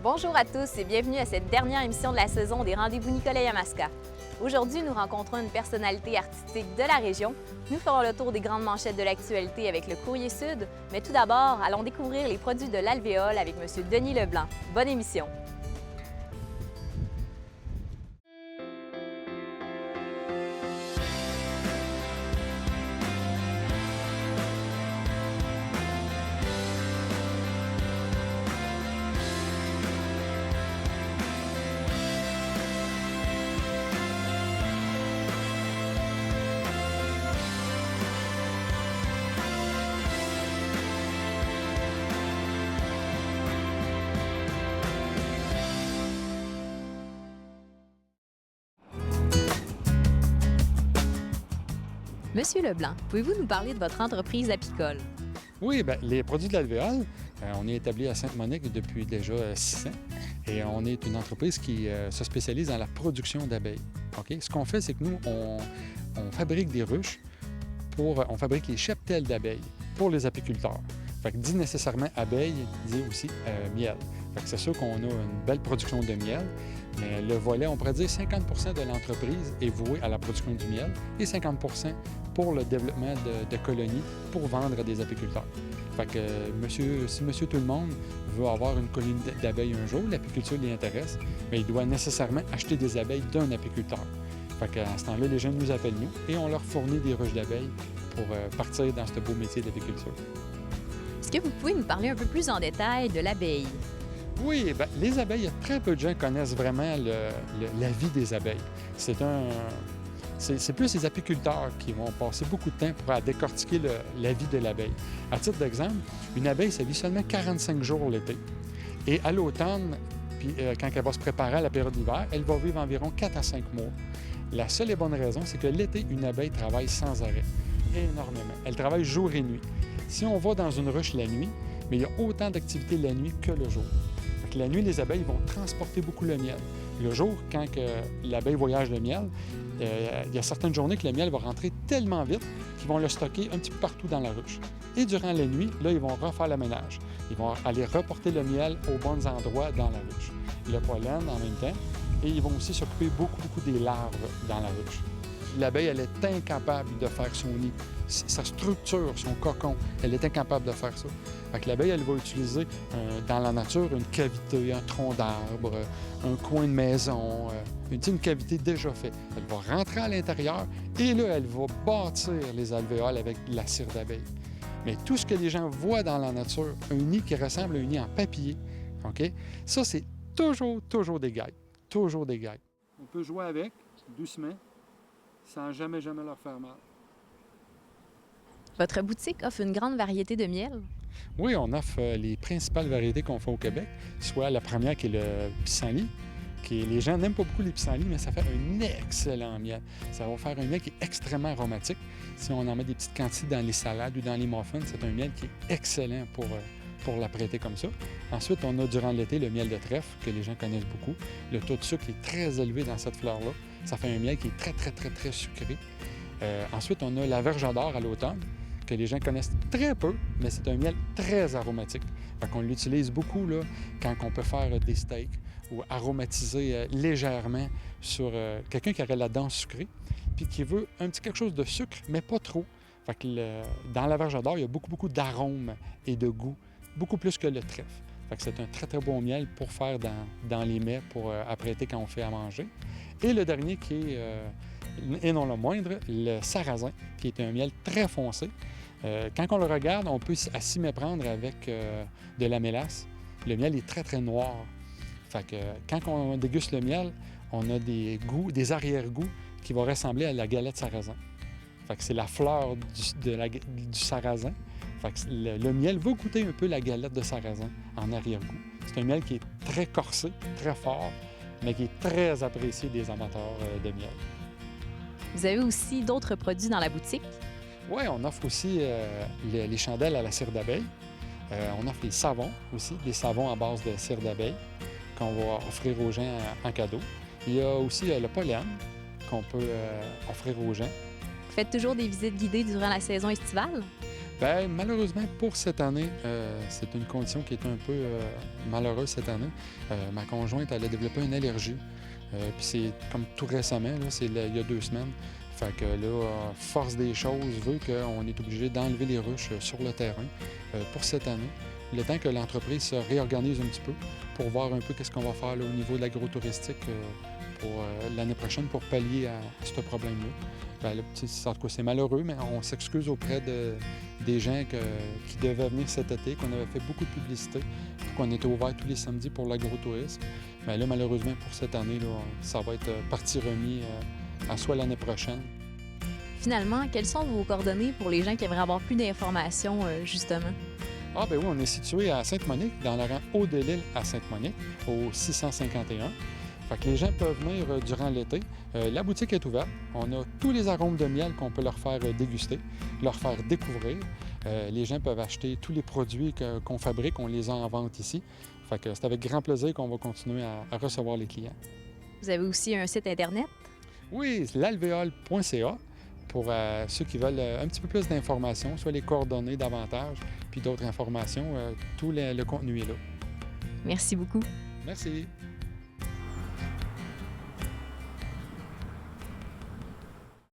Bonjour à tous et bienvenue à cette dernière émission de la saison des Rendez-vous Nicolet-Yamaska. Aujourd'hui, nous rencontrons une personnalité artistique de la région. Nous ferons le tour des grandes manchettes de l'actualité avec le Courrier Sud. Mais tout d'abord, allons découvrir les produits de l'alvéole avec M. Denis Leblanc. Bonne émission! Monsieur Leblanc, pouvez-vous nous parler de votre entreprise apicole? Oui, bien, les produits de l'alvéole, on est établi à Sainte-Monique depuis déjà 6 ans et on est une entreprise qui se spécialise dans la production d'abeilles. OK? Ce qu'on fait, c'est que nous, on fabrique des ruches, on fabrique les cheptels d'abeilles pour les apiculteurs. Fait que dit nécessairement abeille, dit aussi miel. Fait que c'est sûr qu'on a une belle production de miel, mais le volet, on pourrait dire 50 de l'entreprise est voué à la production du miel et 50 pour le développement de colonies pour vendre à des apiculteurs. Fait que si monsieur tout le monde veut avoir une colonie d'abeilles un jour, l'apiculture l'y intéresse, mais il doit nécessairement acheter des abeilles d'un apiculteur. Fait qu'à ce temps-là, les jeunes nous appellent nous et on leur fournit des ruches d'abeilles pour partir dans ce beau métier d'apiculture. Est-ce que vous pouvez nous parler un peu plus en détail de l'abeille? Oui, bien, les abeilles, il y a très peu de gens qui connaissent vraiment la vie des abeilles. C'est plus les apiculteurs qui vont passer beaucoup de temps pour décortiquer la vie de l'abeille. À titre d'exemple, une abeille, ça vit seulement 45 jours l'été. Et à l'automne, puis quand elle va se préparer à la période d'hiver, elle va vivre environ 4 à 5 mois. La seule et bonne raison, c'est que l'été, une abeille travaille sans arrêt, énormément. Elle travaille jour et nuit. Si on va dans une ruche la nuit, mais il y a autant d'activités la nuit que le jour. Fait que la nuit, les abeilles vont transporter beaucoup le miel. Le jour, quand l'abeille voyage le miel, il y a certaines journées que le miel va rentrer tellement vite qu'ils vont le stocker un petit peu partout dans la ruche. Et durant la nuit, là, ils vont refaire le ménage. Ils vont aller reporter le miel aux bons endroits dans la ruche. Le pollen en même temps. Et ils vont aussi s'occuper beaucoup des larves dans la ruche. L'abeille, elle est incapable de faire son nid. Sa structure, son cocon, elle est incapable de faire ça. Fait que l'abeille, elle va utiliser dans la nature une cavité, un tronc d'arbre, un coin de maison, une cavité déjà faite. Elle va rentrer à l'intérieur et là, elle va bâtir les alvéoles avec de la cire d'abeille. Mais tout ce que les gens voient dans la nature, un nid qui ressemble à un nid en papier, OK? Ça, c'est toujours des guêpes. Toujours des guêpes. On peut jouer avec, doucement, sans jamais leur faire mal. Votre boutique offre une grande variété de miel. Oui, on offre les principales variétés qu'on fait au Québec, soit la première qui est le pissenlit, les gens n'aiment pas beaucoup les pissenlits, mais ça fait un excellent miel. Ça va faire un miel qui est extrêmement aromatique. Si on en met des petites quantités dans les salades ou dans les muffins, c'est un miel qui est excellent pour l'apprêter comme ça. Ensuite, on a durant l'été le miel de trèfle, que les gens connaissent beaucoup. Le taux de sucre est très élevé dans cette fleur-là. Ça fait un miel qui est très sucré. Ensuite, on a la verge d'or à l'automne, que les gens connaissent très peu, mais c'est un miel très aromatique. Fait qu'on l'utilise beaucoup là, quand on peut faire des steaks ou aromatiser légèrement sur quelqu'un qui aurait la dent sucrée, puis qui veut un petit quelque chose de sucre, mais pas trop. Fait que dans la verge d'or, il y a beaucoup d'arômes et de goût, beaucoup plus que le trèfle. Fait que c'est un très bon miel pour faire dans les mets, pour apprêter quand on fait à manger. Et le dernier qui est, et non le moindre, le sarrasin, qui est un miel très foncé. Quand on le regarde, on peut s'y méprendre avec de la mélasse. Le miel est très noir. Fait que quand on déguste le miel, on a des goûts, des arrière-goûts qui vont ressembler à la galette sarrasin. Fait que c'est la fleur du sarrasin. Fait que le miel va goûter un peu la galette de sarrasin en arrière-goût. C'est un miel qui est très corsé, très fort, mais qui est très apprécié des amateurs de miel. Vous avez aussi d'autres produits dans la boutique? Oui, on offre aussi les chandelles à la cire d'abeille. On offre les savons aussi, des savons à base de cire d'abeille qu'on va offrir aux gens en cadeau. Il y a aussi le pollen qu'on peut offrir aux gens. Vous faites toujours des visites guidées durant la saison estivale? Bien, malheureusement, pour cette année, c'est une condition qui est un peu malheureuse cette année. Ma conjointe, elle a développé une allergie. Puis c'est comme tout récemment, là, il y a 2 semaines. Fait que là, force des choses veut qu'on est obligé d'enlever les ruches sur le terrain pour cette année. Le temps que l'entreprise se réorganise un petit peu pour voir un peu qu'est-ce qu'on va faire là, au niveau de l'agro-touristique pour l'année prochaine pour pallier à ce problème-là. Ben, là, en tout cas, c'est malheureux, mais on s'excuse auprès des gens qui devaient venir cet été, qu'on avait fait beaucoup de publicité, qu'on était ouvert tous les samedis pour l'agro-tourisme. Mais là, malheureusement, pour cette année, là, ça va être partie remis à soit l'année prochaine. Finalement, quelles sont vos coordonnées pour les gens qui aimeraient avoir plus d'informations, justement? Ah ben oui, on est situé à Sainte-Monique, dans le rang haut de l'île à Sainte-Monique, au 651. Fait que les gens peuvent venir durant l'été. La boutique est ouverte. On a tous les arômes de miel qu'on peut leur faire déguster, leur faire découvrir. Les gens peuvent acheter tous les produits qu'on fabrique, on les a en vente ici. Fait que c'est avec grand plaisir qu'on va continuer à recevoir les clients. Vous avez aussi un site Internet? Oui, l'alvéole.ca pour ceux qui veulent un petit peu plus d'informations, soit les coordonnées davantage, puis d'autres informations. Tout le contenu est là. Merci beaucoup. Merci.